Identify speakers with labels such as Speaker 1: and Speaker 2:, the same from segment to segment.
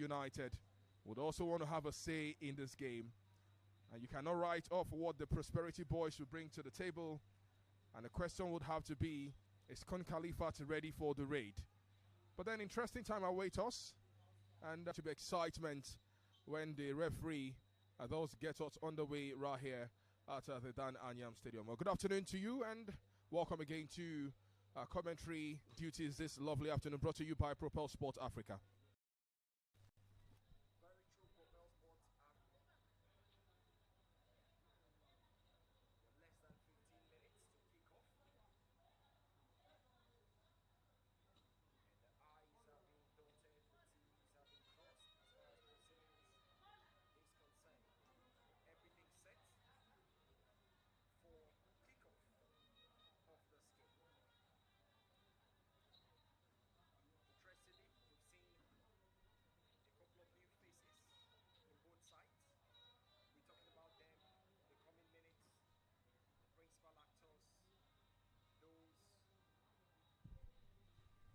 Speaker 1: United would also want to have a say in this game. And you cannot write off what the Prosperity Boys will bring to the table. And the question would have to be, is KUN KHALIFAT ready for the raid? But then interesting time awaits us. And there should be excitement when the referee those get us underway right here at the Dan Anyam Stadium. Well, good afternoon to you and welcome again to commentary duties this lovely afternoon, brought to you by Propel Sport Africa.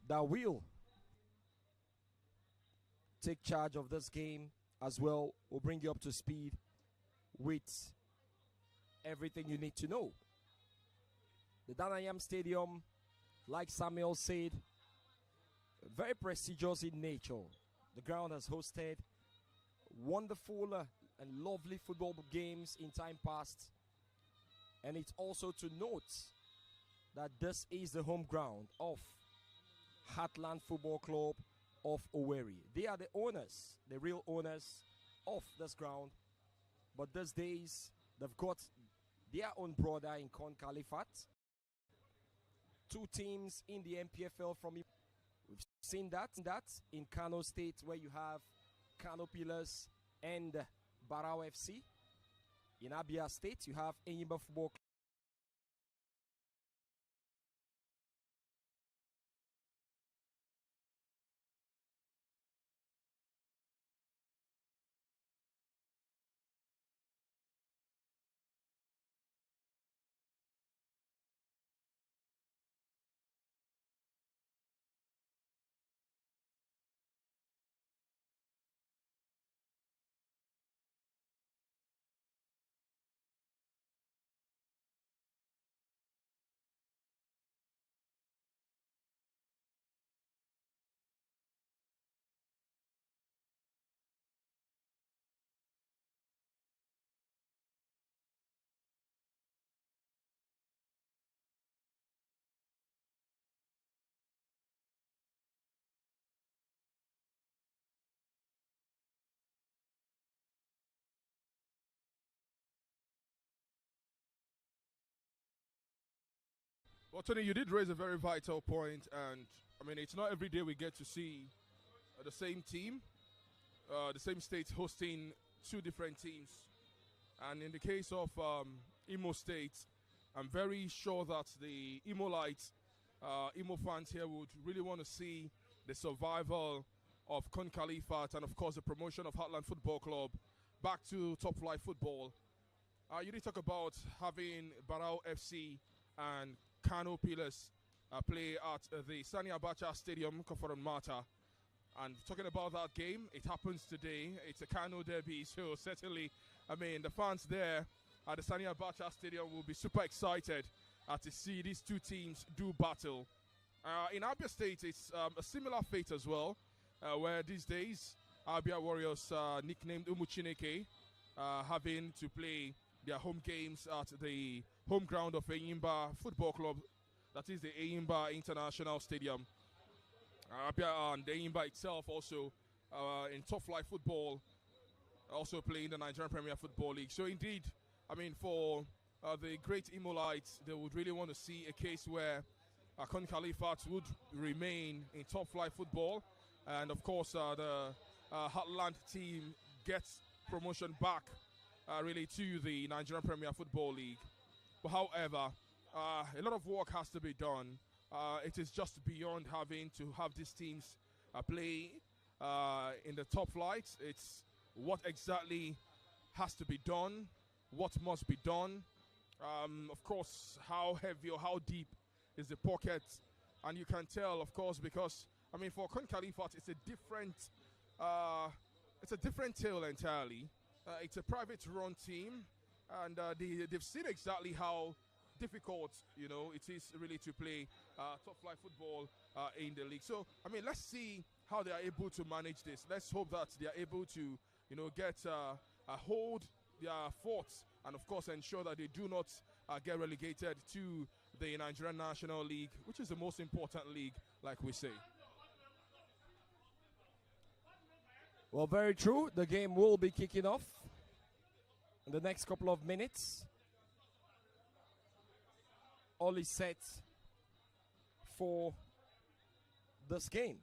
Speaker 2: That will take charge of this game as well. We'll bring you up to speed with everything you need to know. The Danayam Stadium, like Samuel said, very prestigious in nature. The ground has hosted wonderful and lovely football games in time past. And it's also to note that this is the home ground of Heartland Football Club of Owerri. They are the owners, the real owners of this ground. But these days, they've got their own brother in KUN KHALIFAT. Two teams in the NPFL from it. We've seen that in Kano State, where you have Kano Pillars and Barao FC. In Abia State, you have Enyimba Football Club.
Speaker 1: Well, Tony, you did raise a very vital point, and I mean, it's not every day we get to see the same team, the same state hosting two different teams. And in the case of Imo State, I'm very sure that the Imolites, Imo fans here would really want to see the survival of KUN KHALIFAT and, of course, the promotion of Heartland Football Club back to top flight football. You did talk about having Barao FC and Kano Pillars play at the Sani Abacha Stadium, Koforon Mata. And talking about that game, it happens today. It's a Kano derby, so certainly, I mean, the fans there at the Sani Abacha Stadium will be super excited to see these two teams do battle. In Abia State, it's a similar fate as well, where these days, Abia Warriors, nicknamed Umuchineke, having to play their home games at the home ground of Enyimba Football Club, that is the Enyimba International Stadium. Abia and Enyimba itself also in top flight football, also playing the Nigerian Premier Football League. So indeed, I mean, for the great Imolites, they would really want to see a case where KUN KHALIFAT would remain in top flight football, and of course the Heartland team gets promotion back really to the Nigerian Premier Football League. But however, a lot of work has to be done. It is just beyond having to have these teams play in the top flight. It's what exactly has to be done, what must be done. Of course, how heavy or how deep is the pocket, and you can tell, of course, because I mean, for KUN KHALIFAT, it's a different it's a different tale entirely. It's a private-run team, and they've seen exactly how difficult, it is really to play top flight football in the league. So, I mean, let's see how they are able to manage this. Let's hope that they are able to, get a hold their forts, and of course ensure that they do not get relegated to the Nigerian National League, which is the most important league, like we say.
Speaker 2: Well, very true. The game will be kicking off in the next couple of minutes. All is set for this game.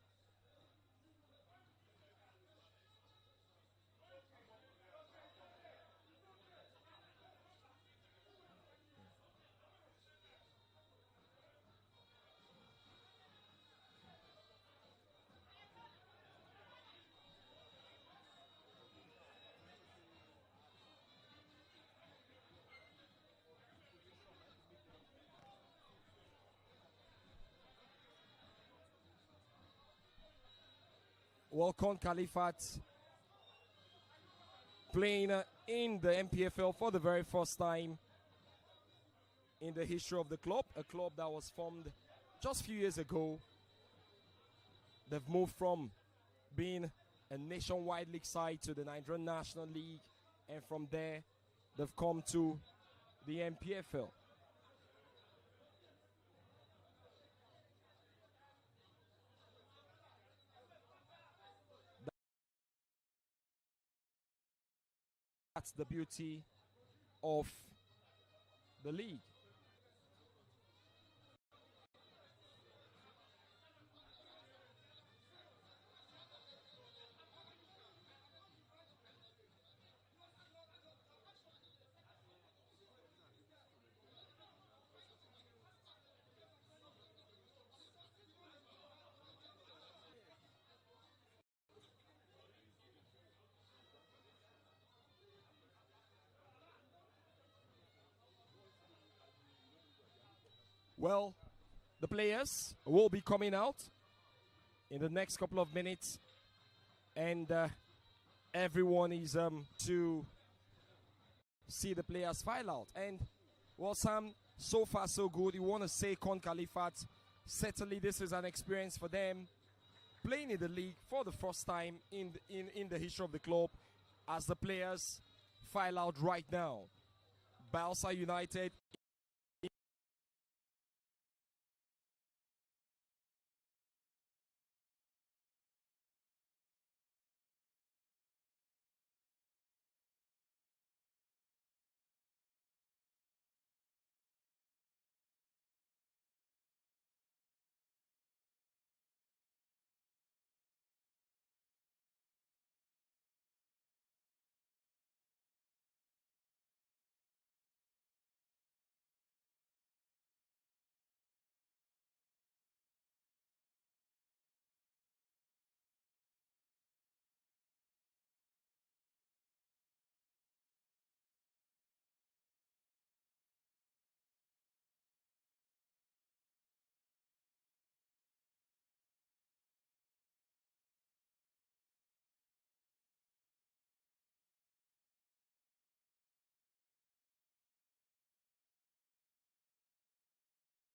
Speaker 2: Welcome, KHALIFAT, playing in the NPFL for the very first time in the history of the club, a club that was formed just a few years ago. They've moved from being a nationwide league side to the Nigerian National League, and from there, they've come to the NPFL. That's the beauty of the league. Well, the players will be coming out in the next couple of minutes, and everyone is to see the players file out. And well, Sam, so far so good. You want to say KUN KHALIFAT, certainly this is an experience for them, playing in the league for the first time in the history of the club, as the players file out right now. BAYELSA United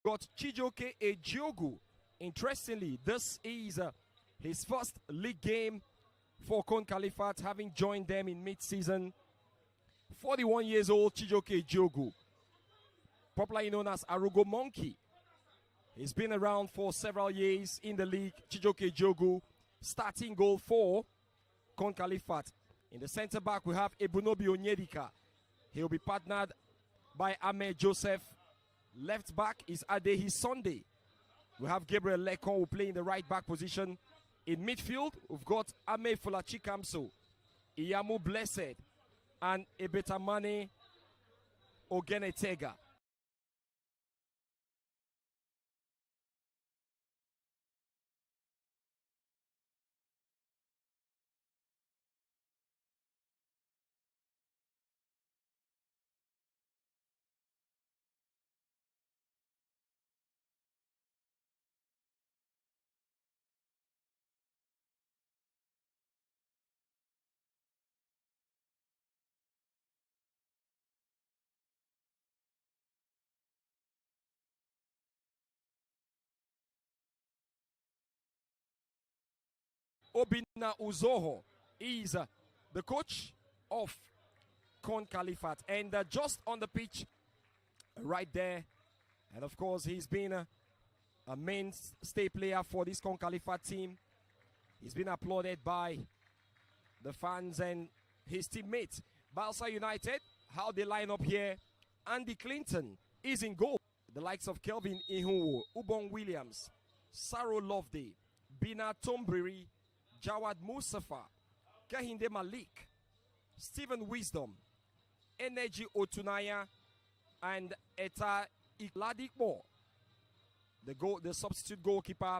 Speaker 2: got Chijioke Ejiogu. Interestingly, this is his first league game for KUN KHALIFAT, having joined them in mid-season. 41 years old, Chijioke Ejiogu, popularly known as Arugo Monkey. He's been around for several years in the league. Chijioke Ejiogu, starting goal for KUN KHALIFAT. In the center back, we have Ebunobi Onyedika. He'll be partnered by Ahmed Joseph. Left back is Adehi Sunday. We have Gabriel Lekon who play in the right back position. In midfield, we've got Ame Fulachikamso, Iyamu Blessed, and Ebetamane Ogenetega. Obina Uzoho is the coach of KUN KHALIFAT, and just on the pitch right there, and of course he's been a mainstay player for this KUN KHALIFAT team. He's been applauded by the fans and his teammates. BAYELSA United, how they line up here. Andy Clinton is in goal. The likes of Kelvin Ihunwo, Ubong Williams, Saro Loveday, Bina Tombriri, Jawad Musafa, Kahinde Malik, Stephen Wisdom, Energy Otunaya, and Eta Ikladikbo. The substitute goalkeeper.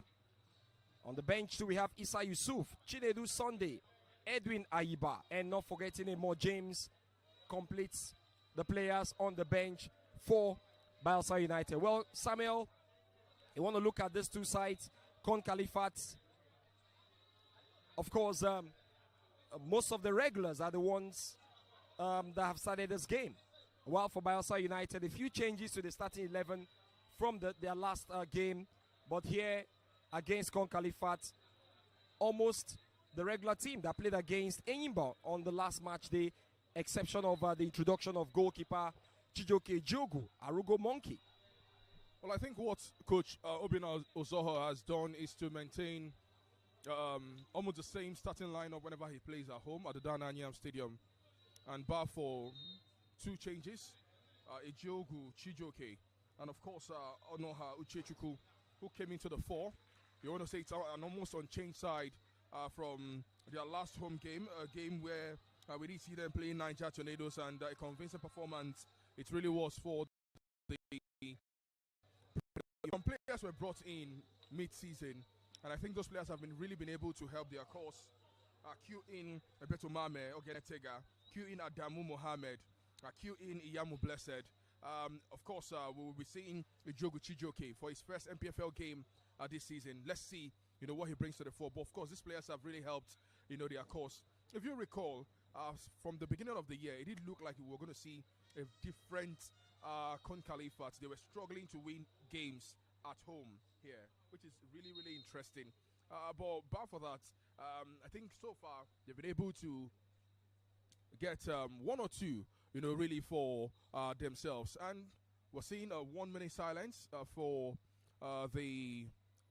Speaker 2: On the bench too, we have Issa Yusuf, Chinedu Sunday, Edwin Aiba, and not forgetting Mo James completes the players on the bench for BAYELSA United. Well, Samuel, you want to look at these two sides, KUN KHALIFAT. Of course, most of the regulars are the ones that have started this game. While for BAYELSA United, a few changes to the starting 11 from their last game. But here, against KUN KHALIFAT, almost the regular team that played against Enyimba on the last match day, exception of the introduction of goalkeeper Chijoke Jogu, Arugo Monkey.
Speaker 1: Well, I think what Coach Obina Ozoho has done is to maintain almost the same starting lineup whenever he plays at home at the Dananyam Stadium, and bar for two changes, Ejogu Chijoke, and of course Onoha Uchechuku, who came into the fore. You want to say it's an almost unchanged side from their last home game, a game where we did see them playing Niger Tornadoes, and a convincing performance it really was for the some players were brought in mid-season, and I think those players have really been able to help their cause. Q in Beto Mame, Ogenetega, Q in Adamu Mohamed, Q in Iyamu Blessed. Of course, we will be seeing Jogu Chijoke for his first NPFL game this season. Let's see, what he brings to the fore. But of course, these players have really helped, their cause. If you recall, from the beginning of the year, it did look like we were going to see a different KUN KHALIFAT. They were struggling to win games at home here, which is really, really interesting. But for that, I think so far they've been able to get one or two, really for themselves. And we're seeing a 1 minute silence for the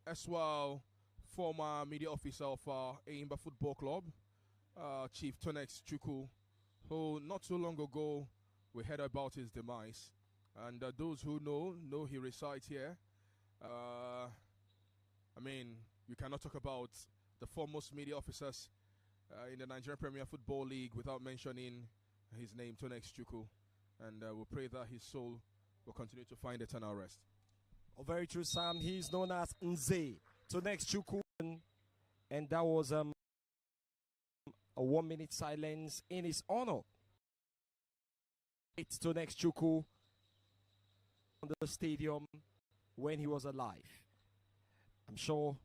Speaker 1: Eswal former media officer of Enyimba Football Club, Chief Tonex Chukwu, who not so long ago we heard about his demise. And those who know he resides here. You cannot talk about the foremost media officers in the Nigerian Premier Football League without mentioning his name, Tonex Chukwu. And we'll pray that his soul will continue to find eternal rest.
Speaker 2: Oh, very true, Sam. He's known as Nze, Tonex Chukwu. And that was a 1 minute silence in his honor. It's Tonex Chukwu on the stadium when he was alive. I'm sure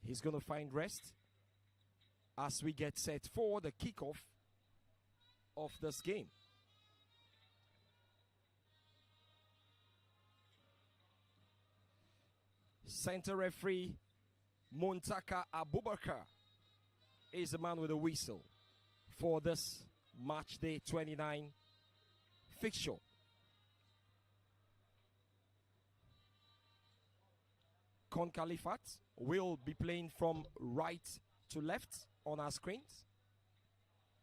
Speaker 2: he's going to find rest as we get set for the kickoff of this game. Center referee Muntaka Abubakar is the man with the whistle for this match day 29 fixture. KUN KHALIFAT will be playing from right to left on our screens,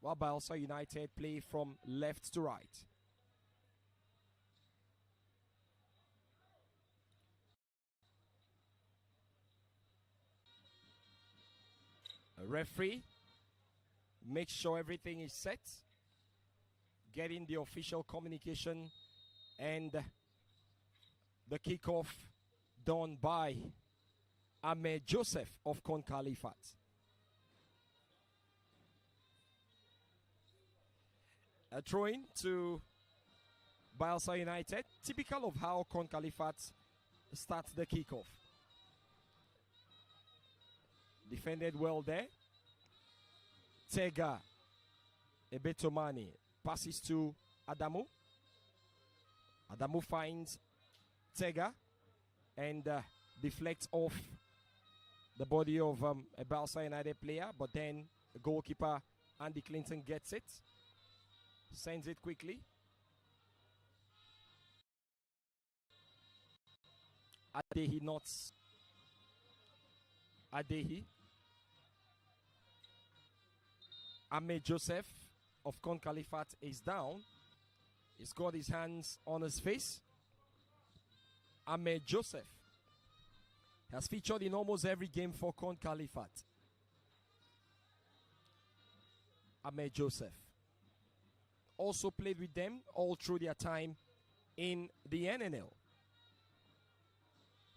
Speaker 2: while BAYELSA United play from left to right. A referee makes sure everything is set, getting the official communication and the kickoff done by Ahmed Joseph of KUN KHALIFAT. A throw-in to BAYELSA United, typical of how KUN KHALIFAT starts the kickoff. Defended well there. Tega Ebetomani passes to Adamu. Adamu finds Tega and deflects off the body of a BAYELSA United player, but then the goalkeeper Andy Clinton gets it, sends it quickly. Adehi knots. Adehi. Ahmed Joseph of KUN KHALIFAT is down. He's got his hands on his face. Ahmed Joseph has featured in almost every game for KUN KHALIFAT. Ahmed Joseph also played with them all through their time in the NNL.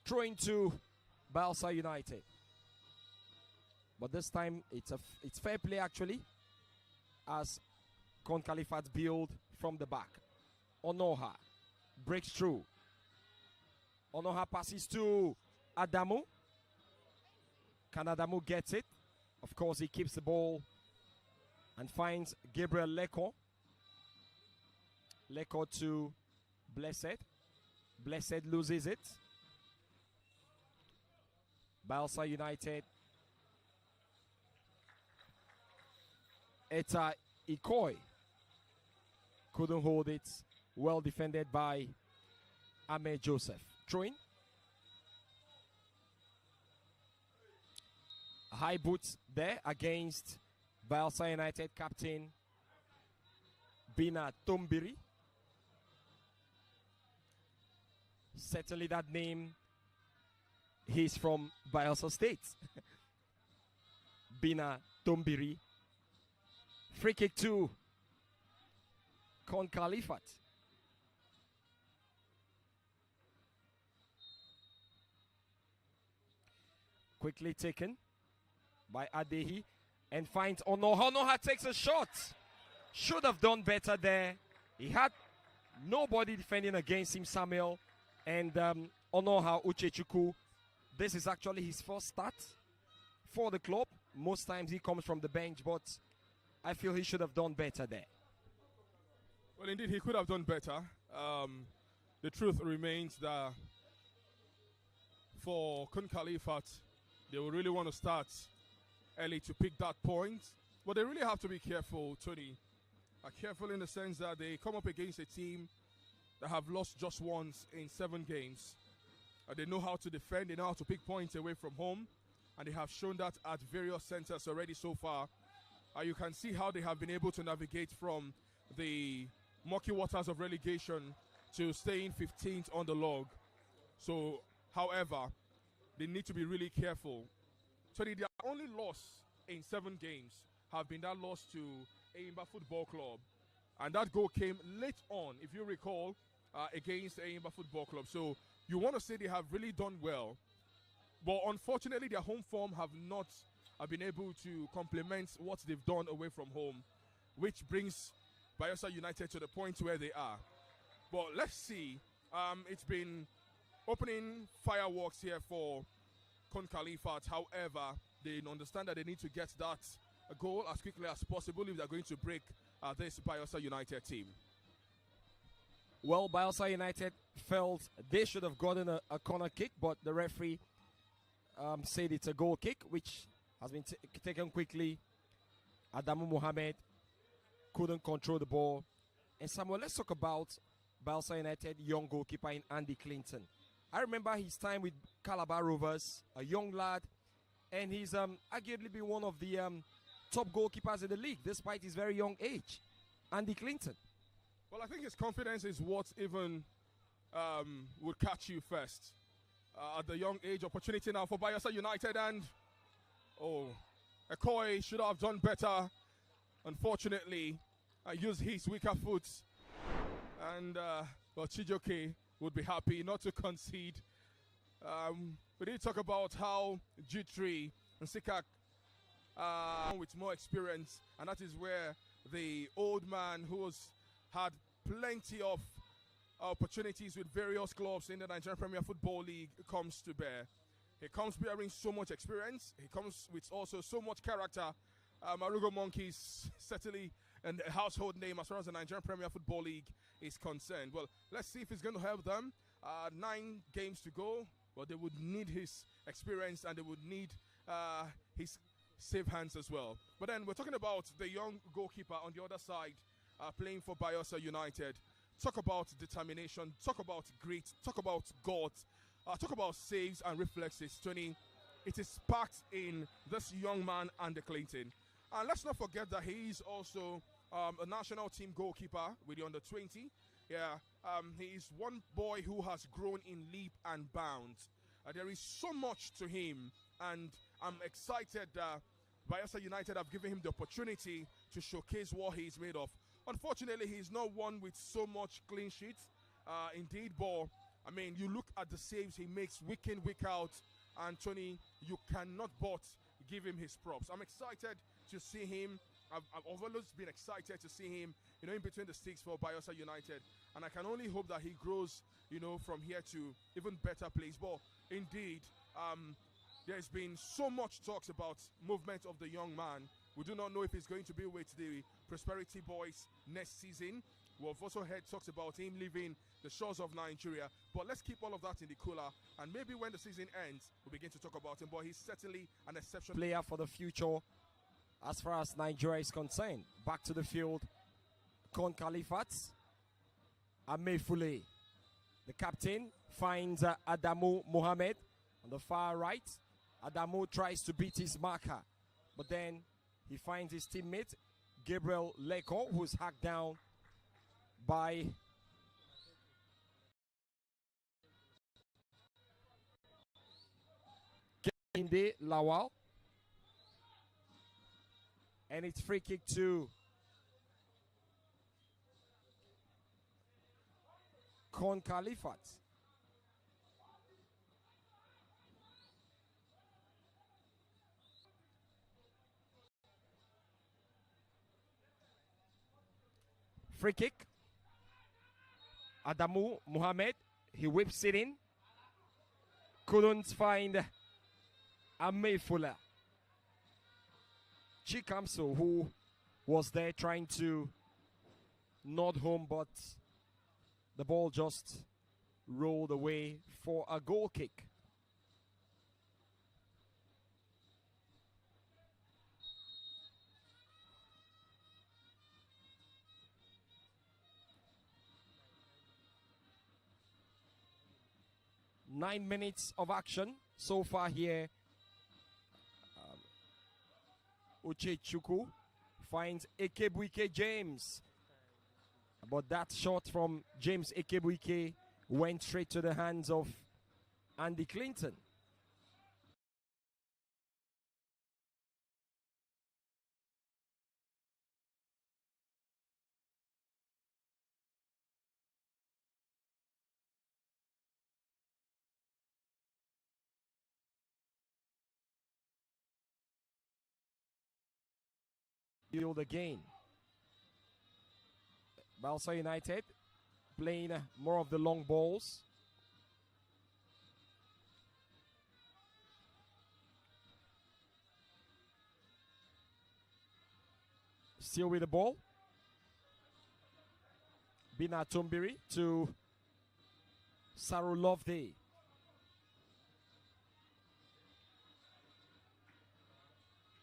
Speaker 2: Throwing to BAYELSA United. But this time it's fair play actually, as KUN KHALIFAT build from the back. Onoha breaks through. Onoha passes to Adamu. Can Adamu get it? Of course, he keeps the ball and finds Gabriel Leko. Leko to Blessed. Blessed loses it. BAYELSA United. Eta Ikoi couldn't hold it. Well defended by Ahmed Joseph. Throwing. High boots there against BAYELSA United captain Bina Tombiri. Certainly that name, he's from BAYELSA State. Bina Tombiri. Free kick to KUN KHALIFAT. Quickly taken by Adehi and finds Onoha. Onoha takes a shot. Should have done better there. He had nobody defending against him, Samuel. And Onoha Uchechukwu, this is actually his first start for the club. Most times he comes from the bench, but I feel he should have done better there.
Speaker 1: Well, indeed, he could have done better. The truth remains that for KUN KHALIFAT, they will really want to start early to pick that point. But they really have to be careful, Tony. Careful in the sense that they come up against a team that have lost just once in 7 games. They know how to defend, they know how to pick points away from home, and they have shown that at various centers already so far. You can see how they have been able to navigate from the murky waters of relegation to staying 15th on the log. So, however, they need to be really careful. So their only loss in 7 games have been that loss to Eyimba Football Club. And that goal came late on, if you recall, against Eyimba Football Club. So you want to say they have really done well. But unfortunately, their home form have not been able to complement what they've done away from home, which brings BAYELSA United to the point where they are. But let's see. It's been opening fireworks here for KUN KHALIFAT. However, they understand that they need to get that goal as quickly as possible if they're going to break this BAYELSA United team.
Speaker 2: Well, BAYELSA United felt they should have gotten a corner kick, but the referee said it's a goal kick, which has been taken quickly. Adamu Mohamed couldn't control the ball. And Samuel, let's talk about BAYELSA United young goalkeeper in Andy Clinton. I remember his time with Calabar Rovers, a young lad, and he's arguably been one of the top goalkeepers in the league, despite his very young age. Andy Clinton.
Speaker 1: Well, I think his confidence is what even would catch you first. At the young age, opportunity now for BAYELSA United, and Ekoi should have done better. Unfortunately, used his weaker foot, and Chijoke would be happy not to concede. We did talk about how G3 and Sikak with more experience, and that is where the old man who has had plenty of opportunities with various clubs in the Nigerian Premier Football League comes to bear. He comes bearing so much experience. He comes with also so much character. Marugo Monkeys certainly a household name as far as the Nigerian Premier Football League is concerned. Well, let's see if he's going to help them. 9 games to go, but they would need his experience and they would need his safe hands as well. But then we're talking about the young goalkeeper on the other side, playing for BAYELSA United. Talk about determination, talk about grit, talk about God, talk about saves and reflexes. Tony, it is packed in this young man, Andy Clinton. And let's not forget that he is also a national team goalkeeper with the under 20. Yeah, he is one boy who has grown in leap and bounds. There is so much to him, and I'm excited that BAYELSA United have given him the opportunity to showcase what he's made of. Unfortunately, he's not one with so much clean sheets. Indeed, but I mean, you look at the saves he makes week in, week out, and Tony, you cannot but give him his props. I'm excited to see him. I've always been excited to see him, in between the sticks for BAYELSA United, and I can only hope that he grows, from here to even better place. But indeed, there's been so much talks about movement of the young man. We do not know if he's going to be with the Prosperity Boys next season. We've also heard talks about him leaving the shores of Nigeria. But let's keep all of that in the cooler. And maybe when the season ends, we'll begin to talk about him. But he's certainly an exceptional
Speaker 2: player for the future as far as Nigeria is concerned. Back to the field, KHALIFAT, Amefule. The captain finds Adamu Mohammed on the far right. Adamu tries to beat his marker, but then he finds his teammate, Gabriel Leko, who's hacked down by Kehinde Lawal. And it's free kick to KHALIFAT. Free kick. Adamu Mohammed, he whips it in. Couldn't find Amefule. Chikamso, who was there trying to nod home, but the ball just rolled away for a goal kick. Nine minutes of action so far here. Uchechukwu finds Ekebuike James. But that shot from James Ekebuike went straight to the hands of Andy Clinton. Field again. BAYELSA United playing more of the long balls. Still with the ball. Bina Tumbiri to Saru Loveday.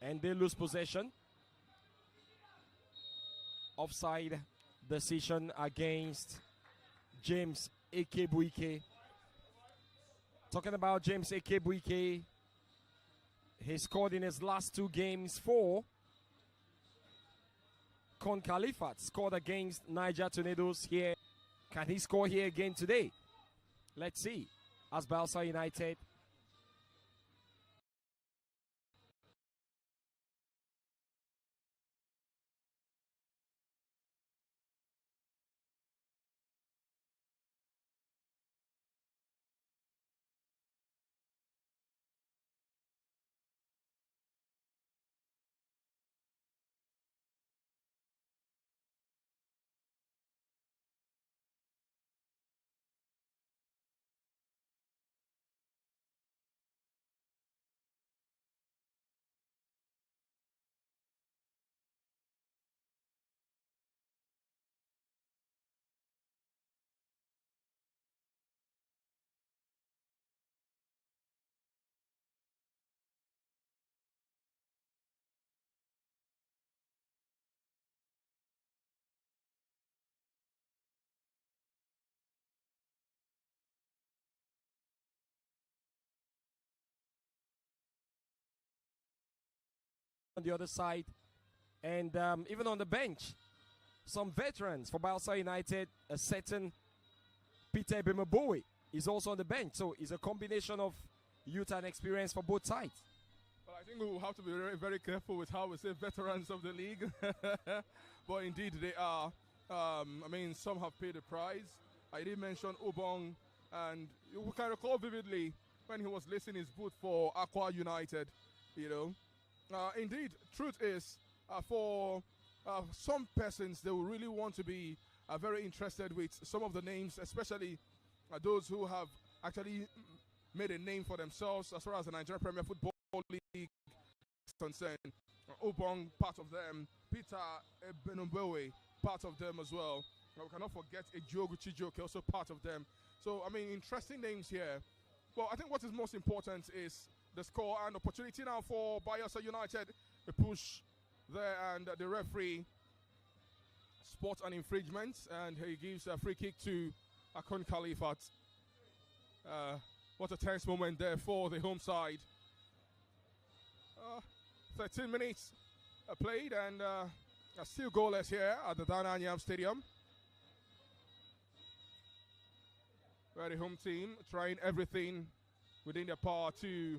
Speaker 2: And they lose possession. Offside decision against James Ekebuike. Talking about James Ekebuike, he scored in his last two games for KHALIFAT. Scored against Niger Tornadoes here. Can he score here again today? Let's see. As BAYELSA United on the other side. And even on the bench, some veterans for BAYELSA United, a certain Peter Ebemabowe is also on the bench. So it's a combination of youth and experience for both sides.
Speaker 1: Well, I think we will have to be very, very careful with how we say veterans of the league. But indeed, they are. I mean, some have paid the price. I did mention Obong, and you can recall vividly when he was lacing his boot for Aqua United, you know. Indeed, truth is, for some persons, they will really want to be very interested with some of the names, especially those who have actually made a name for themselves as far as the Nigerian Premier Football League is concerned. Obong, part of them. Peter Ebemabowe, part of them as well. We cannot forget Ejogu Chijoke, also part of them. So, I mean, interesting names here. Well, I think what is most important is the score and opportunity now for BAYELSA United. A push there, and the referee spots an infringement, and he gives a free kick to KHALIFAT. What a tense moment there for the home side. 13 minutes played, and still goalless here at the Dananyam Stadium. Where the home team trying everything within their power to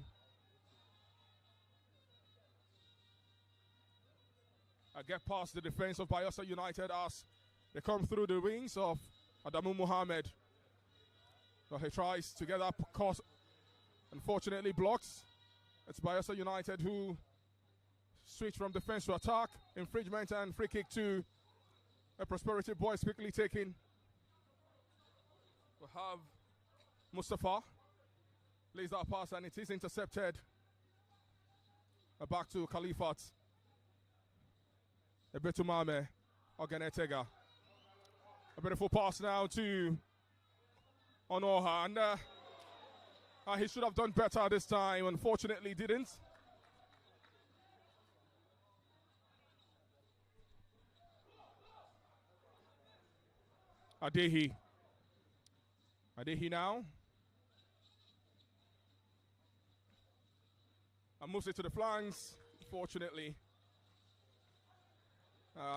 Speaker 1: get past the defense of BAYELSA United as they come through the wings of Adamu Mohammed. Well, he tries to get up, course, unfortunately blocks. It's BAYELSA United who switch from defense to attack. Infringement and free kick to a Prosperity Boys quickly taken. We have Mustafa lays that pass, and it is intercepted. Back to KHALIFAT. Ebetumame Oganetega. A beautiful pass now to Onoha, and he should have done better this time. Unfortunately, didn't. Adehi now. And moves it to the flanks. Fortunately,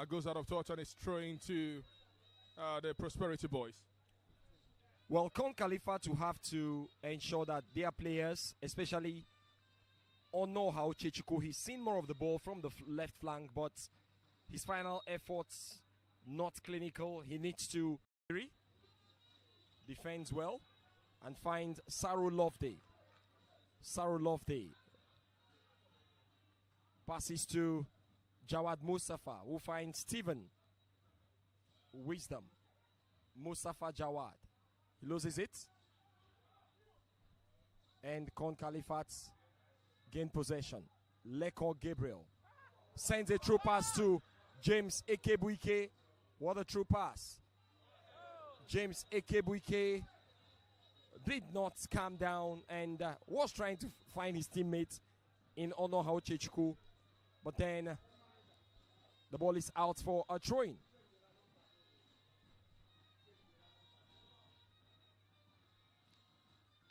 Speaker 1: goes out of touch and is throwing to the Prosperity Boys.
Speaker 2: Well, KHALIFAT to have to ensure that their players, especially Onoha Uchechukwu, he's seen more of the ball from the left flank, but his final efforts not clinical. He needs to defends well and finds Saru Loveday. Passes to Jawad Mustafa, who finds Stephen Wisdom. Mustafa Jawad. He loses it. And KHALIFAT gain possession. Leko Gabriel sends a true pass to James Ekebuike. What a true pass. James Ekebuike did not calm down and was trying to find his teammate in Onoha Uchechukwu. But then the ball is out for a throw-in.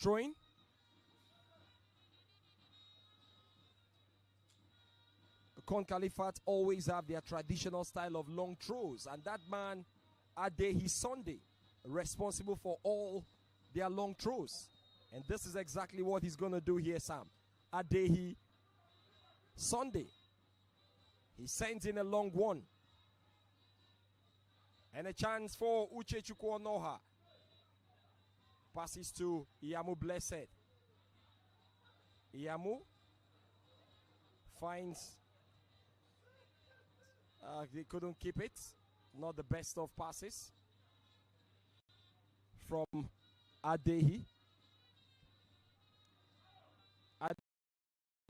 Speaker 2: Throw-in. KHALIFAT always have their traditional style of long throws, and that man, Adehi Sunday, responsible for all their long throws. And this is exactly what he's going to do here, Sam. Adehi Sunday. He sends in a long one. And a chance for Uchechukwu Onoha. Passes to Iyamu Blessed. Iyamu finds they couldn't keep it. Not the best of passes from Adehi.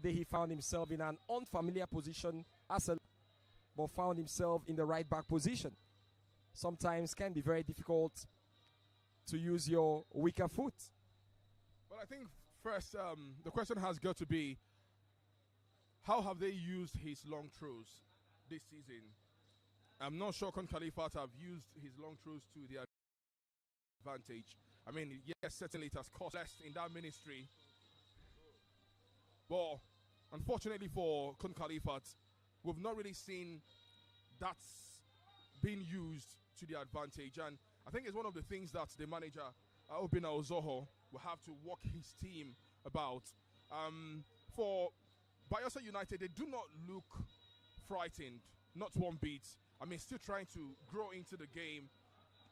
Speaker 2: Adehi found himself in an unfamiliar position but found himself in the right back position. Sometimes can be very difficult to use your weaker foot.
Speaker 1: Well, I think first the question has got to be, how have they used his long throws this season? I'm not sure KHALIFAT have used his long throws to their advantage. I mean, yes, certainly it has cost less in that ministry. But unfortunately for KHALIFAT, we've not really seen that's being used to the advantage. And I think it's one of the things that the manager, Obina Ozoho, will have to work his team about. For BAYELSA United, they do not look frightened, not one bit. I mean, still trying to grow into the game.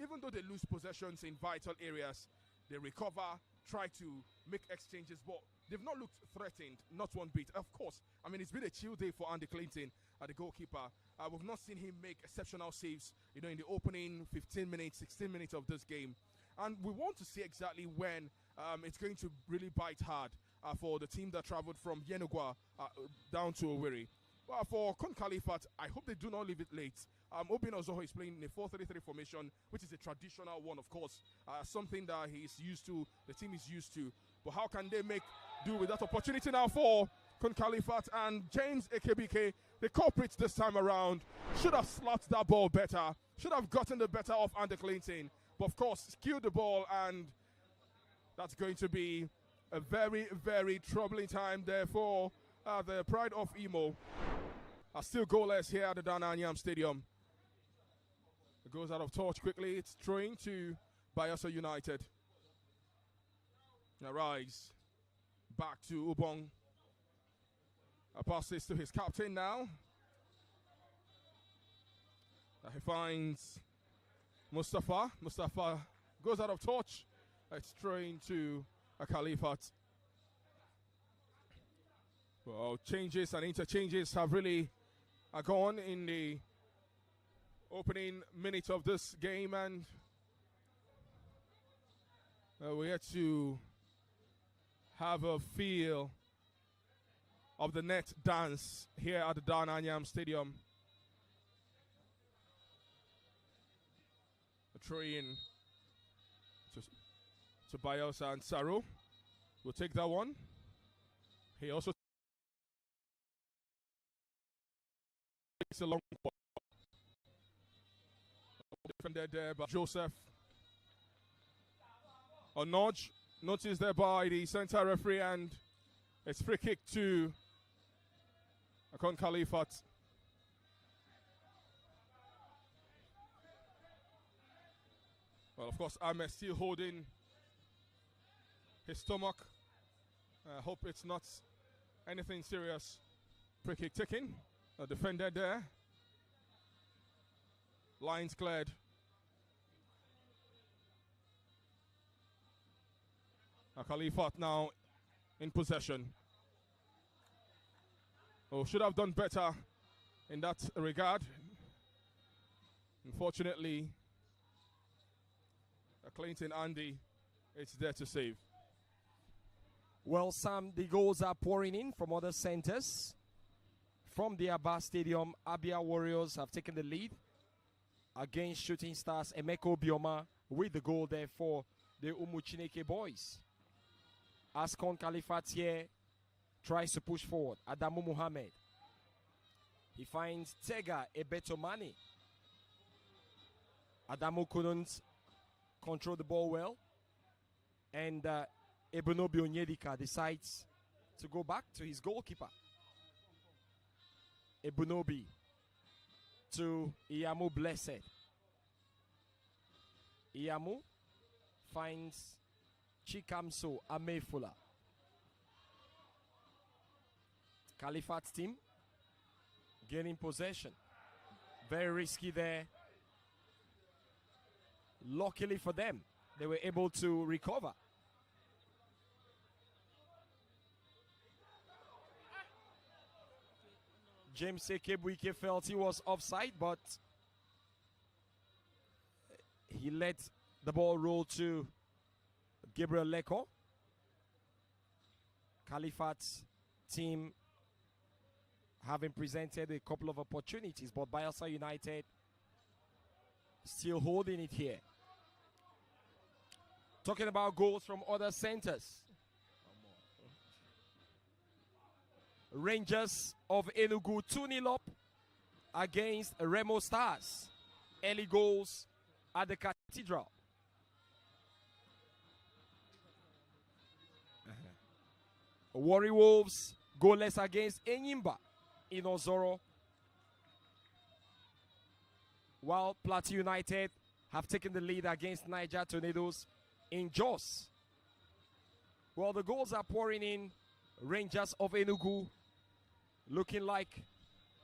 Speaker 1: Even though they lose possessions in vital areas, they recover, try to make exchanges, but they've not looked threatened, not one bit. Of course, I mean, it's been a chill day for Andy Clinton, the goalkeeper. We've not seen him make exceptional saves, in the opening 15 minutes, 16 minutes of this game. And we want to see exactly when it's going to really bite hard for the team that traveled from Yenugua down to Owerri. For KUN-KHALIFAT, I hope they do not leave it late. Obina Ozoho is playing in a 4-3-3 formation, which is a traditional one, of course. Something that he's used to, the team is used to. But how can they make do with that opportunity now for KUN-KHALIFAT? And James AKBK, the culprit this time around, should have slapped that ball better, should have gotten the better of Andy Clinton. But of course, skewed the ball, and that's going to be a very, very troubling time there for the Pride of Imo. Are still goalless here at the Dananyam Stadium. It goes out of touch quickly. It's throwing to BAYELSA United. Now Rise back to Ubong. Passes to his captain now. He finds Mustafa. Mustafa goes out of touch. It's throwing to KHALIFAT. Well, changes and interchanges have really gone in the opening minutes of this game, and we're here to have a feel of the net dance here at the Dananyam Stadium. A throw in to BAYELSA, and Saru will take that one. He also takes a long ball. Defended there by Joseph. A nudge noticed there by the center referee, and it's free kick to KUN-KHALIFAT. Well, of course, Ahmed still holding his stomach. I hope it's not anything serious. Free kick taken. A defender there. Lines cleared. KHALIFAT now in possession. Oh, should have done better in that regard. Unfortunately, Clinton Andy, it's there to save.
Speaker 2: Well, Sam, the goals are pouring in from other centers. From the Aba Stadium, Abia Warriors have taken the lead against Shooting Stars Emeko Bioma with the goal there for the Umuchineke boys. As KUN-KHALIFAT here tries to push forward, Adamu Muhammad. He finds Tega Ebetomani. Adamu couldn't control the ball well, and Ebunobi Onyedika decides to go back to his goalkeeper. Ebunobi to Iyamu Blessed. Iyamu finds Chikamso Amefula. KHALIFAT's team gaining possession. Very risky there. Luckily for them, they were able to recover. James Ekebwike felt he was offside, but he let the ball roll to Gabriel Leko. KHALIFAT's team having presented a couple of opportunities, but BAYELSA United still holding it here. Talking about goals from other centers. Rangers of Enugu 2-0 up against Remo Stars. Early goals at the Cathedral. Warri Wolves goalless against Enyimba in Ozoro. while Plateau United have taken the lead against Niger Tornadoes in Jos. Well, the goals are pouring in. Rangers of Enugu looking like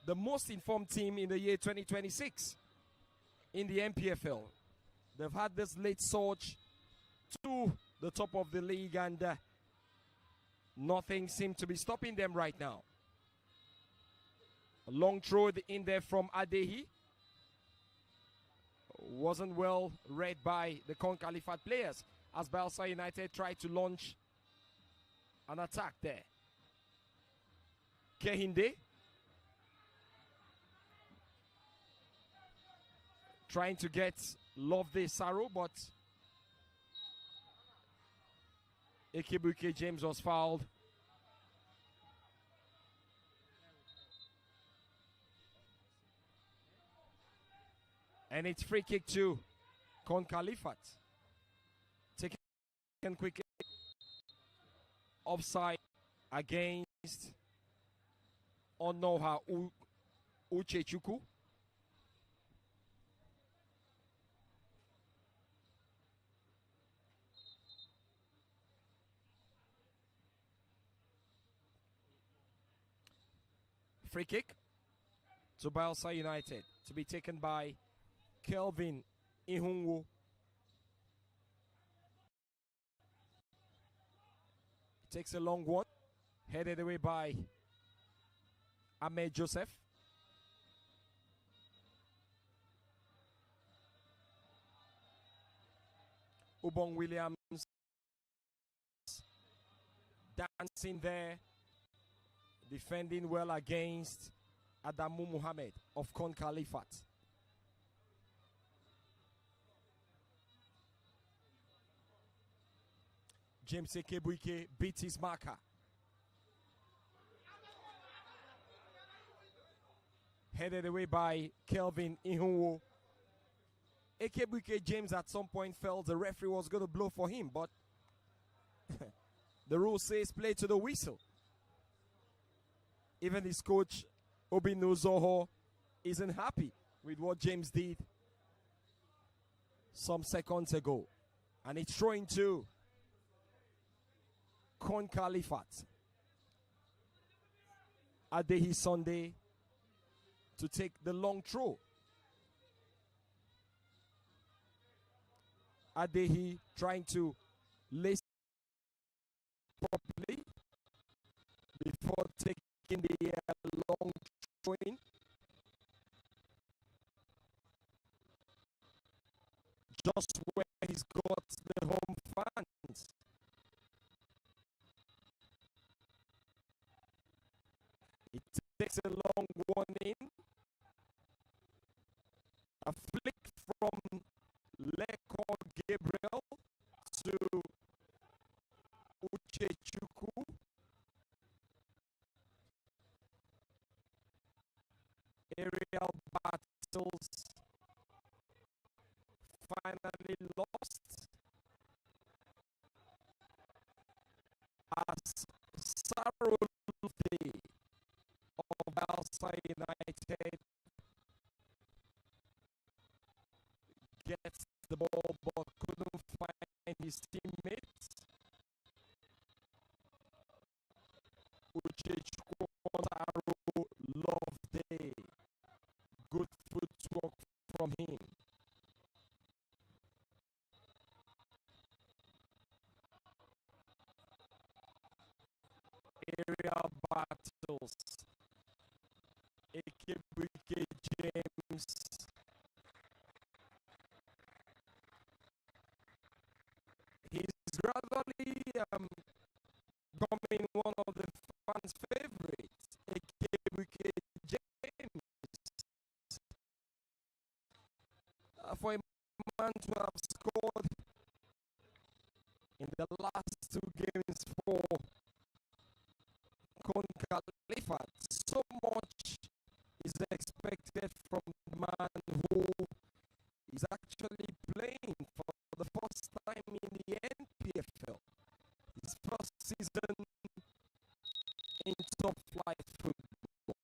Speaker 2: the most informed team in the year 2026 in the NPFL. They've had this late surge to the top of the league, and nothing seems to be stopping them right now. A long throw in there from Adehi. Wasn't well read by the KUN-KHALIFAT players as BAYELSA United tried to launch an attack there. Kehinde trying to get Lovely Saro, but Ekebuike James was fouled. And it's free kick to KUN-KHALIFAT. Taken quickly. Offside against Onoha Uchechukwu. Free kick to BAYELSA United to be taken by Kelvin Ihunwu. Takes a long one, headed away by Ahmed Joseph. Ubong Williams dancing there, defending well against Adamu Muhammad of KUN-KHALIFAT. James Ekebuike beats his marker. Headed away by Kelvin Ihunwu. Ekebuike James at some point felt the referee was going to blow for him, but the rule says play to the whistle. Even his coach, Obinu Zoho, isn't happy with what James did some seconds ago. And it's throwing to KUN-KHALIFAT. Adehi Sunday to take the long throw. Adehi trying to lace properly before taking the long throw in. Just where he's got the home fans. It takes a long one in. A flick from Leko Gabriel to Uchechukwu. Aerial battles finally lost as Sarulde of BAYELSA United gets the ball but couldn't find his teammates. Uchechukwu loved the good footwork from him. Area battles. Ekebuike James he's gradually becoming one of the fans' favorites. Ekebuike James, for a man to have scored in the last two games for KUN-KHALIFAT, so much is expected from the man who is actually playing for the first time in the NPFL. His first season in top flight football.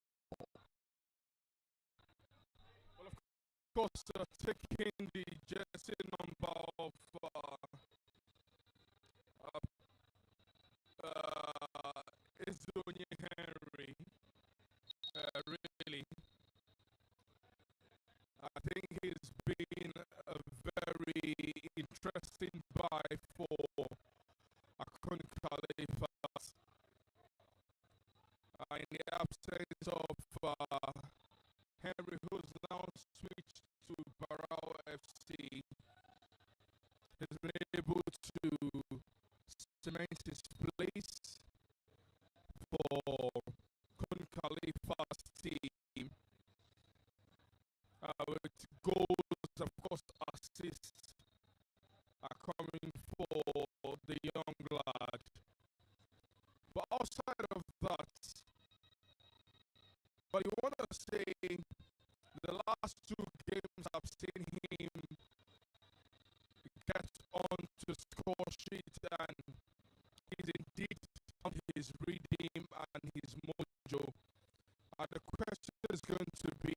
Speaker 1: course, taking the jersey number of Izonye Henry. Really, I think he's been a very interesting buy for KUN KHALIFAT. In the absence of Henry, who's now switched to Barrow FC, has been able to cement his place for KUN KHALIFAT's team with goals, of course, assists are coming for the young lad. But outside of that, but you want to say the last two games I've seen him get on to score sheet, and he's indeed found his rhythm and his mojo. And the question is going to be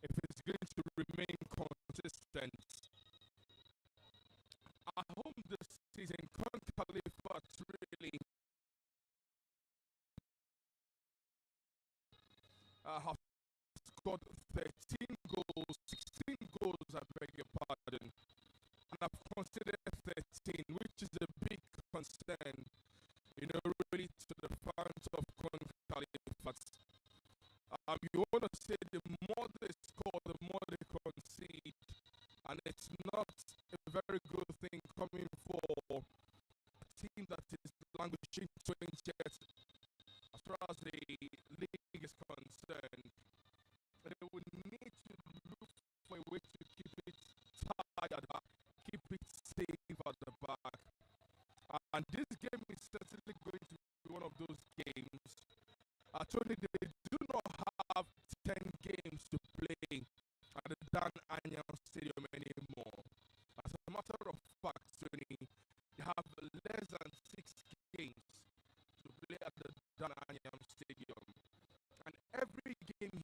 Speaker 1: if it's going to remain consistent. At home this season, KUN KHALIFAT really have scored 13 goals, 16 goals, I beg your pardon, and I've considered 13, which is a big concern, really to the fans of KUN KHALIFAT. You want to say the more they score, the more they concede, and it's not a very good thing coming for a team that is languishing 20th as far as the league is concerned. They would need to look for a way to keep it tight at the back, keep it safe at the back. And this game is certainly going to be one of those games. Actually, they do not have 10 games to play at the Dan Anyang Stadium anymore. As a matter of fact, Tony, they have less than 6 games to play at the Dan Anyang Stadium. And every game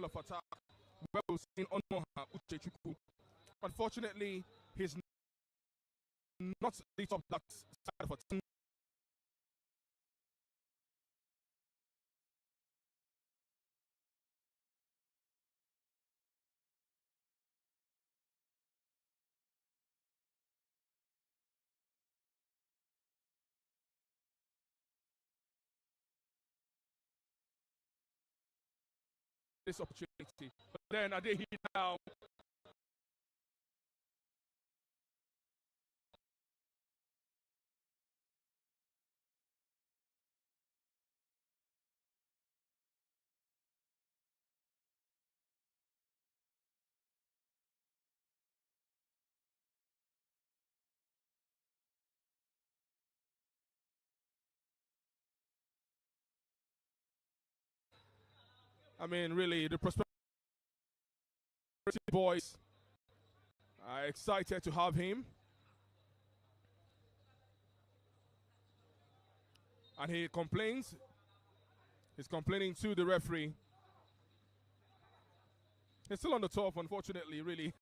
Speaker 1: of attack, where we've seen Onoha Uchechukwu. Unfortunately, he's not lit up that side for 10. This opportunity. But then Adehi now. I mean, really, the Prosperity boys are excited to have him. And he complains. He's complaining to the referee. He's still on the top, unfortunately, really.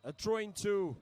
Speaker 2: A throwing to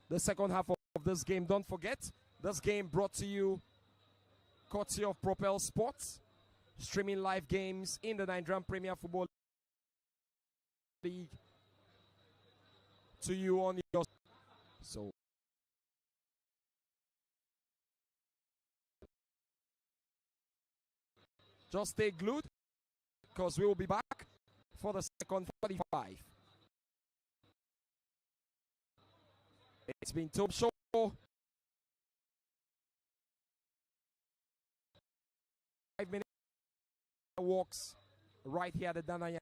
Speaker 2: the second half of this game. Don't forget, this game brought to you courtesy of Propel Sports, streaming live games in the Nigerian Premier Football League to you on your. So just stay glued, because we will be back for the second 45. It's been top show. Five-minute walks right here at the Danaya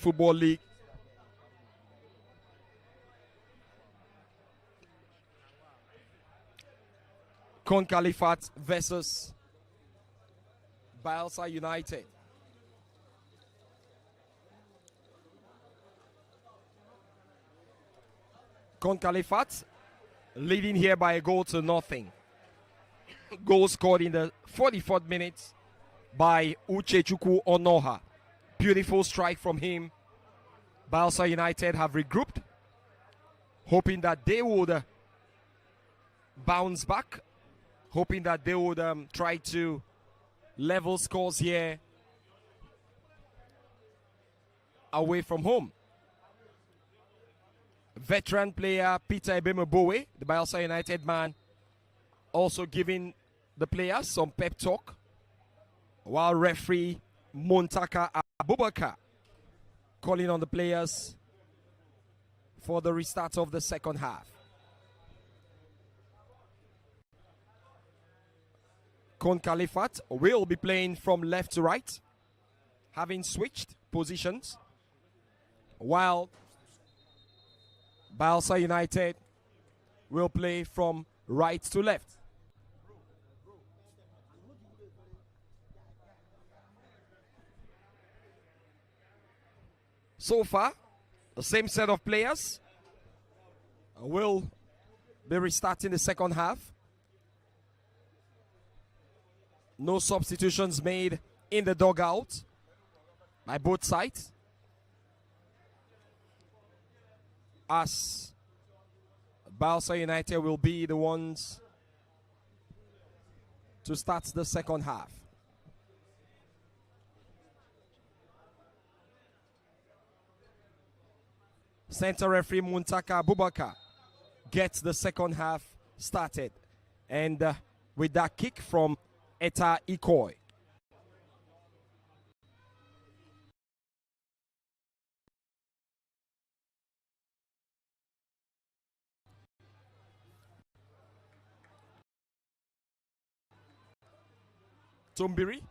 Speaker 2: Football League. KHALIFAT versus BAYELSA United. KHALIFAT leading here by a goal to nothing. Goal scored in the 44th minute by Uchechukwu Onoha. Beautiful strike from him. BAYELSA United have regrouped, hoping that they would bounce back, hoping that they would try to level scores here away from home. Veteran player Peter Ebemebowe, the BAYELSA United man, also giving the players some pep talk, while referee Muntaka Abubakar calling on the players for the restart of the second half. KHALIFAT will be playing from left to right, having switched positions, while BAYELSA United will play from right to left. So far, the same set of players will be restarting the second half. No substitutions made in the dugout by both sides, as BAYELSA United will be the ones to start the second half. Center referee Muntaka Abubakar gets the second half started, and with that kick from Eta Ikoy. Tumbiri.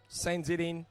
Speaker 2: Sends it in.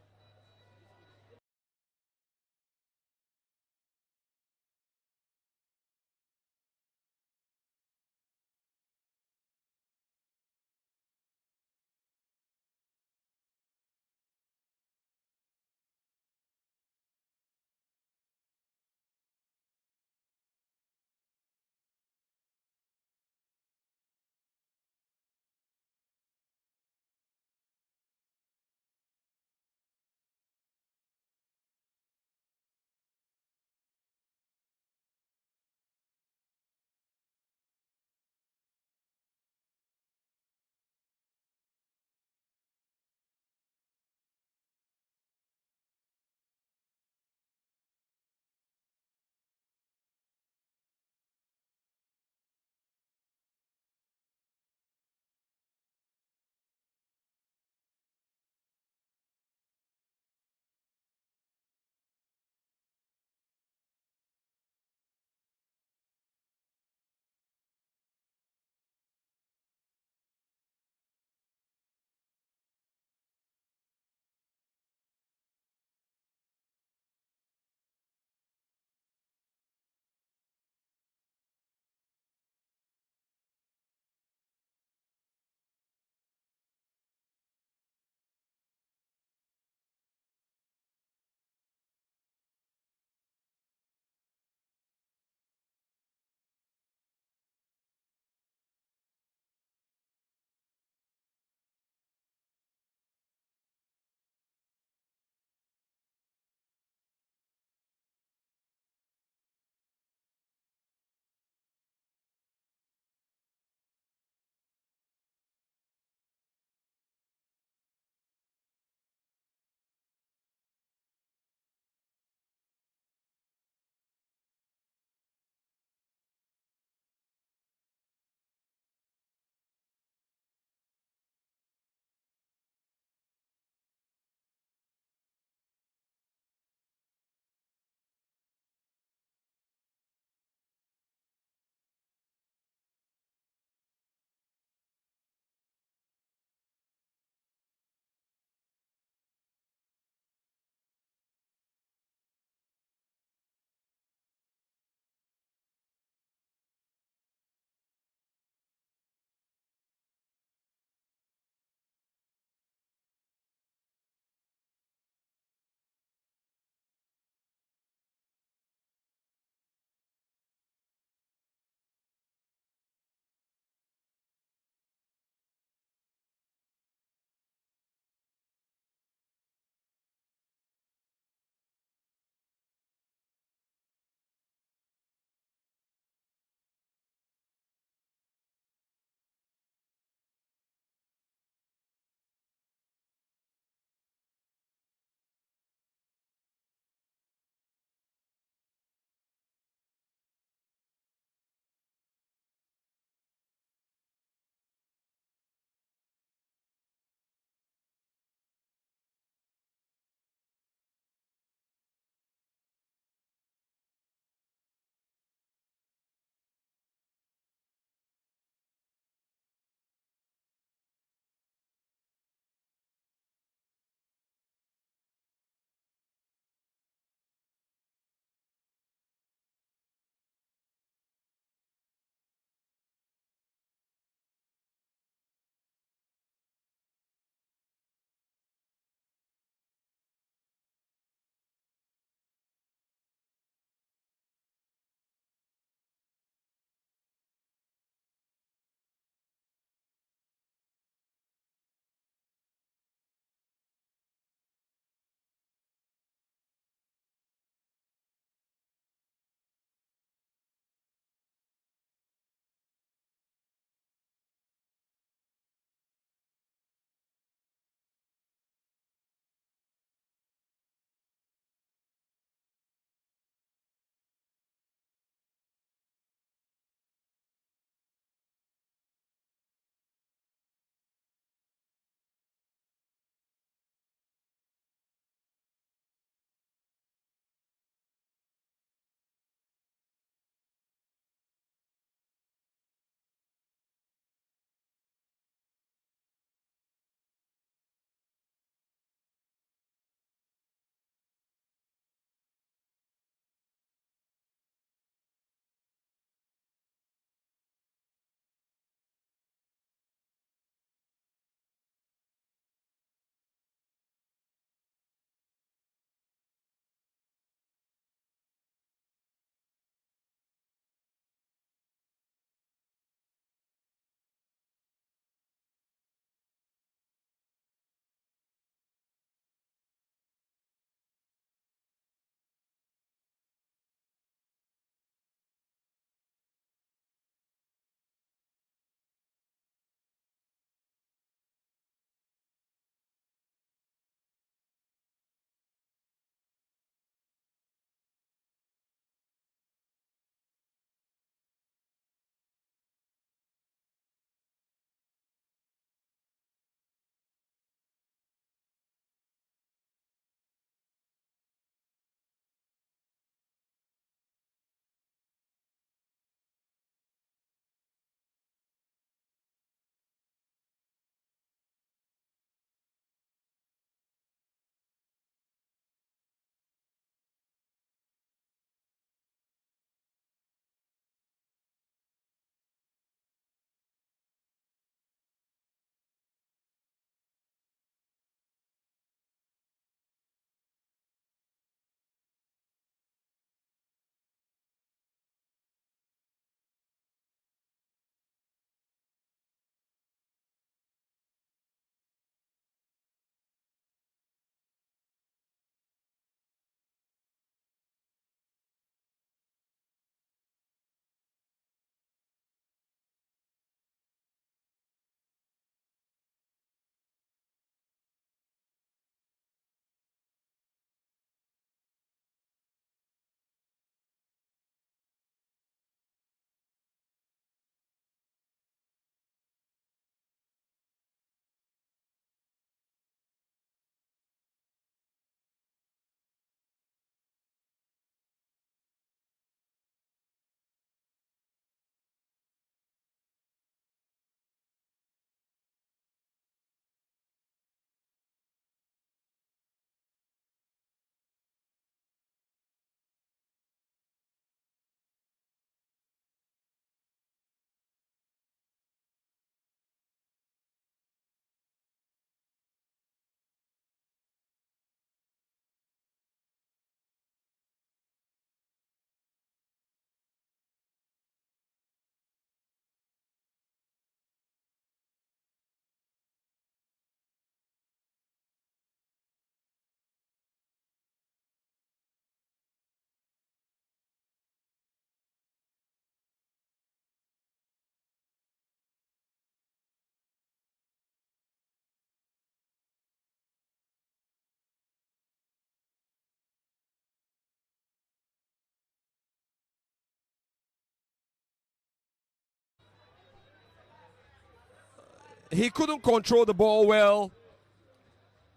Speaker 2: He couldn't control the ball well.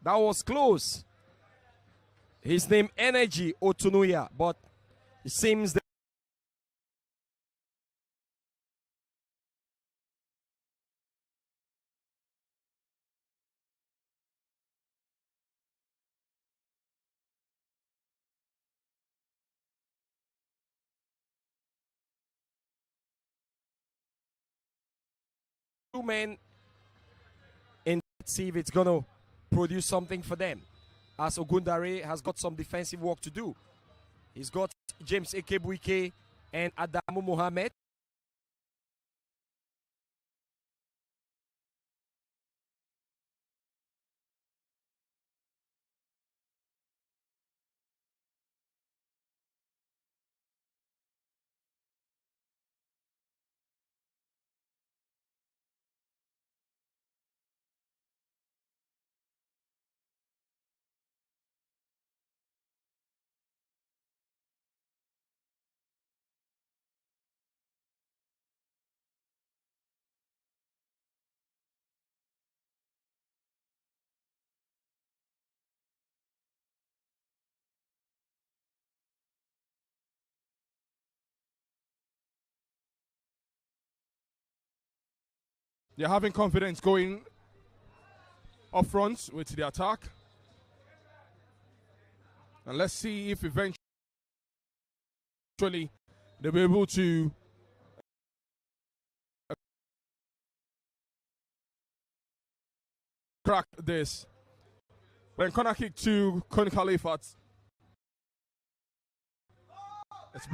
Speaker 2: That was close. His name Energy Otunuya, but it seems that two men in, see if it's gonna produce something for them, as Ogundare has got some defensive work to do. He's got James Ekebuike and Adamu Mohamed.
Speaker 1: They're having confidence going up front with the attack. And let's see if eventually they'll be able to crack this. Then corner kick to KUN KHALIFAT. It's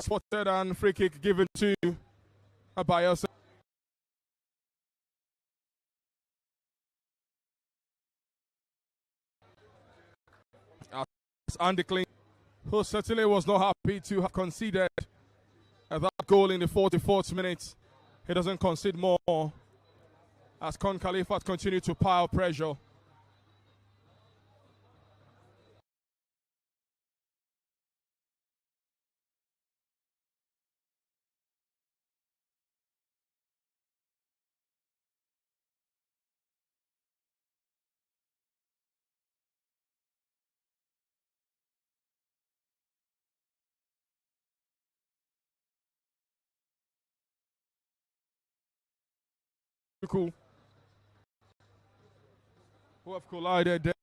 Speaker 1: spotted and free kick given to BAYELSA. Andy Clean, who certainly was not happy to have conceded that goal in the 44th minute. He doesn't concede more as KUN KHALIFAT continue to pile pressure. Cool. Who have collided there.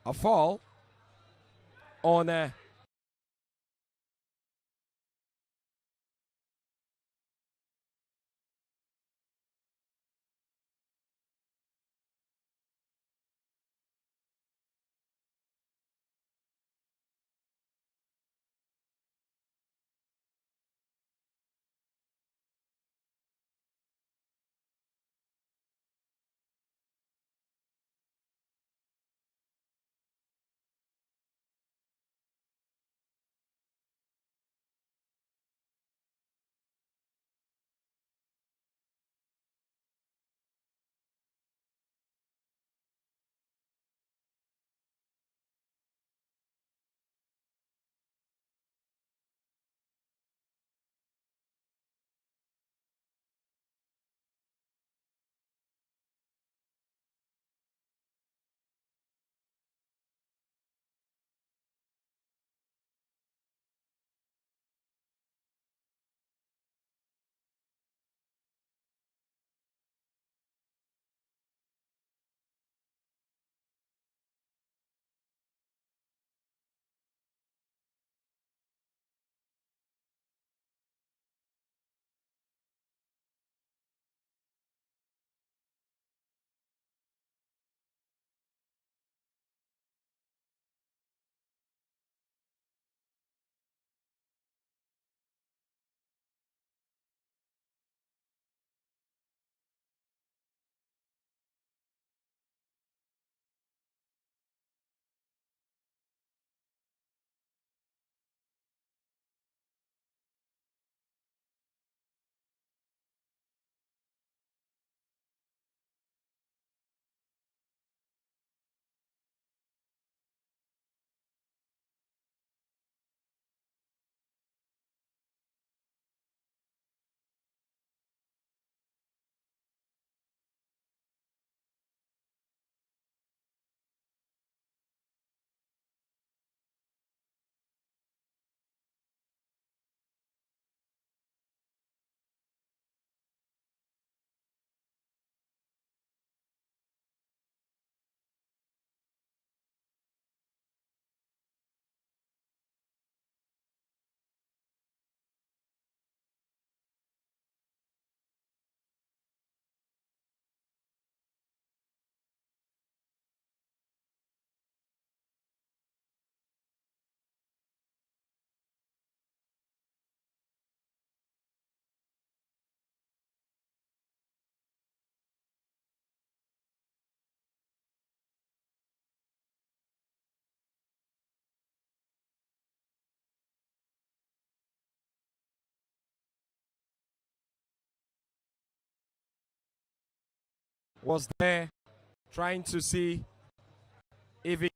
Speaker 2: A foul on was there trying to see if it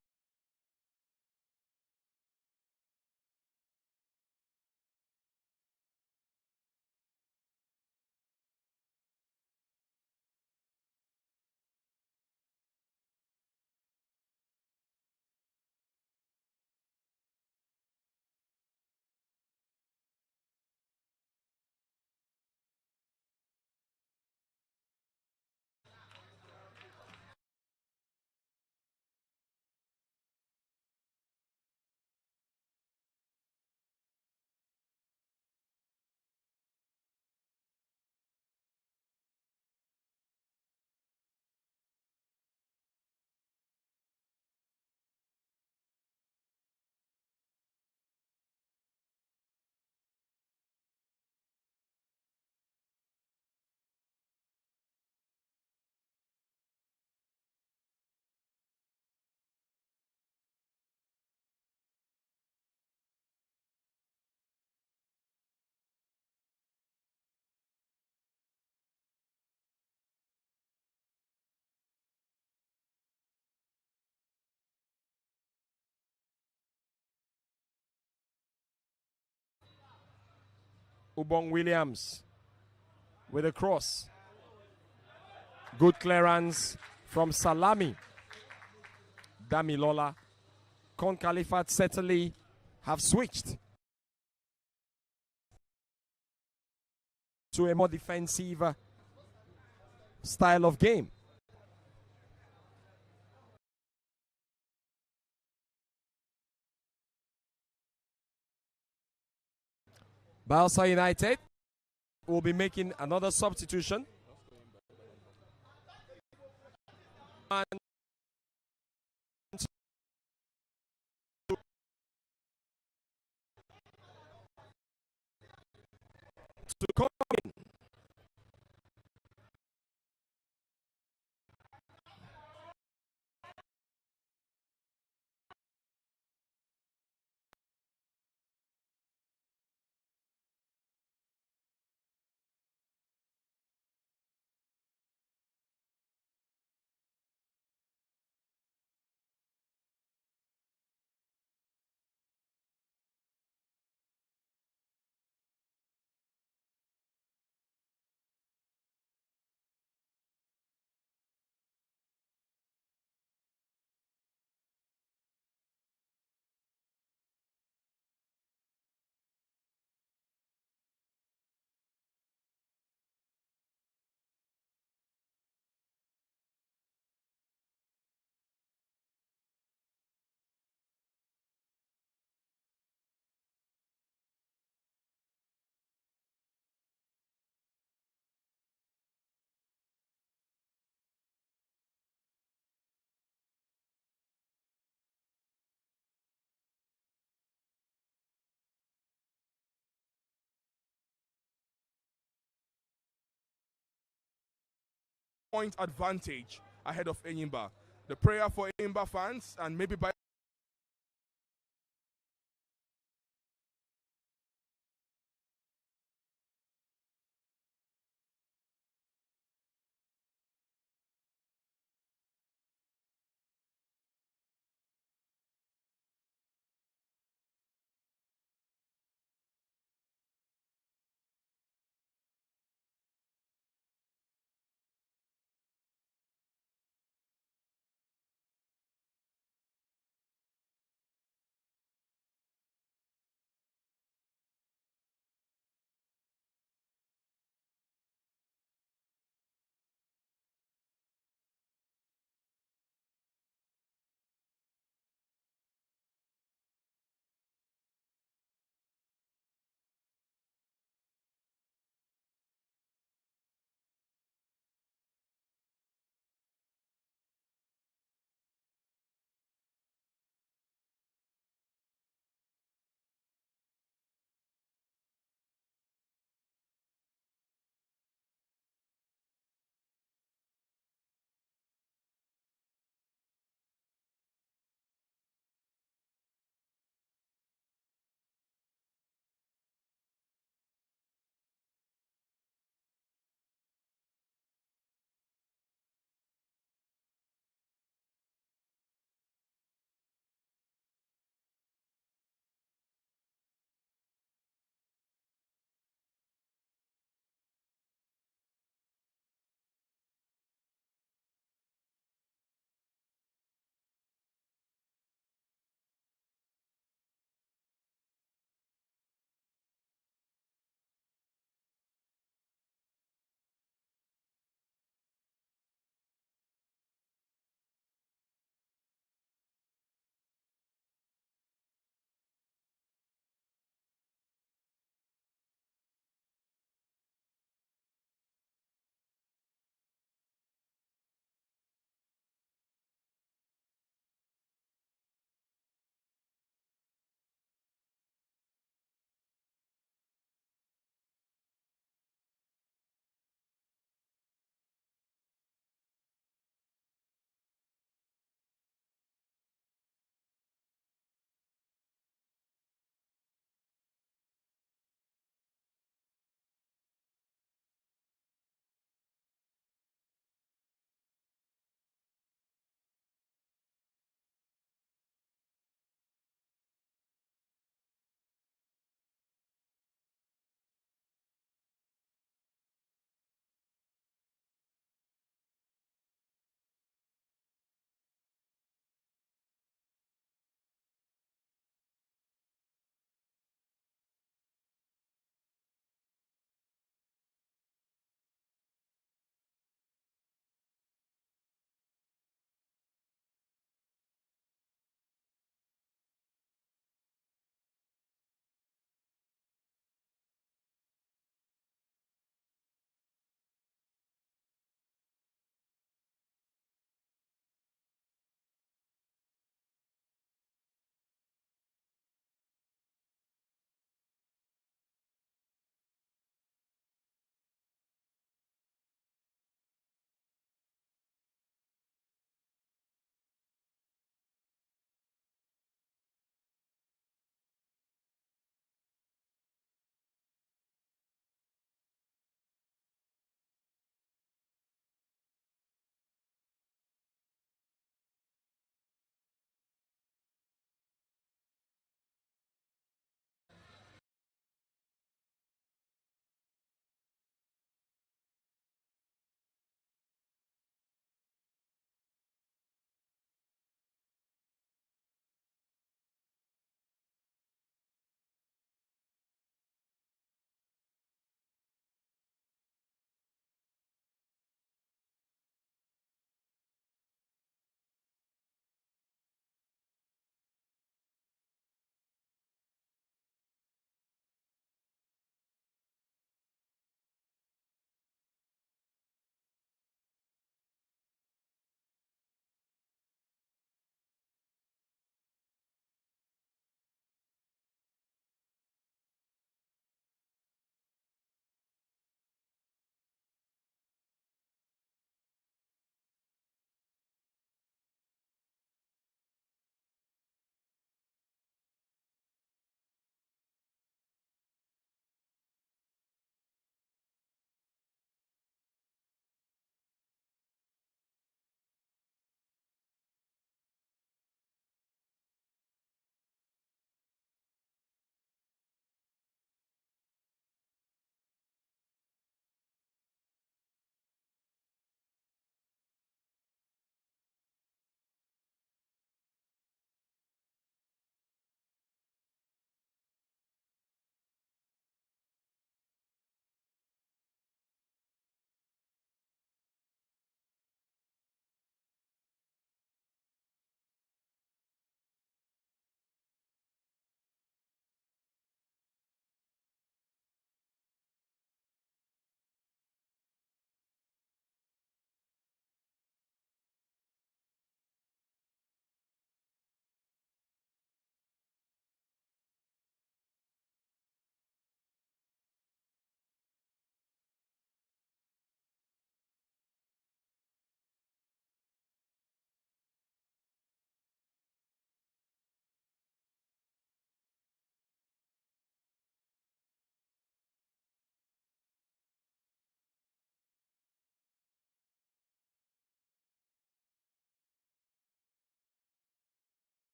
Speaker 2: Ubong Williams with a cross. Good clearance from Salami. Damilola. KHALIFAT certainly have switched to a more defensive style of game. Bayelsa United will be making another substitution. And to come in.
Speaker 1: Point advantage ahead of Enyimba. The prayer for Enyimba fans and maybe by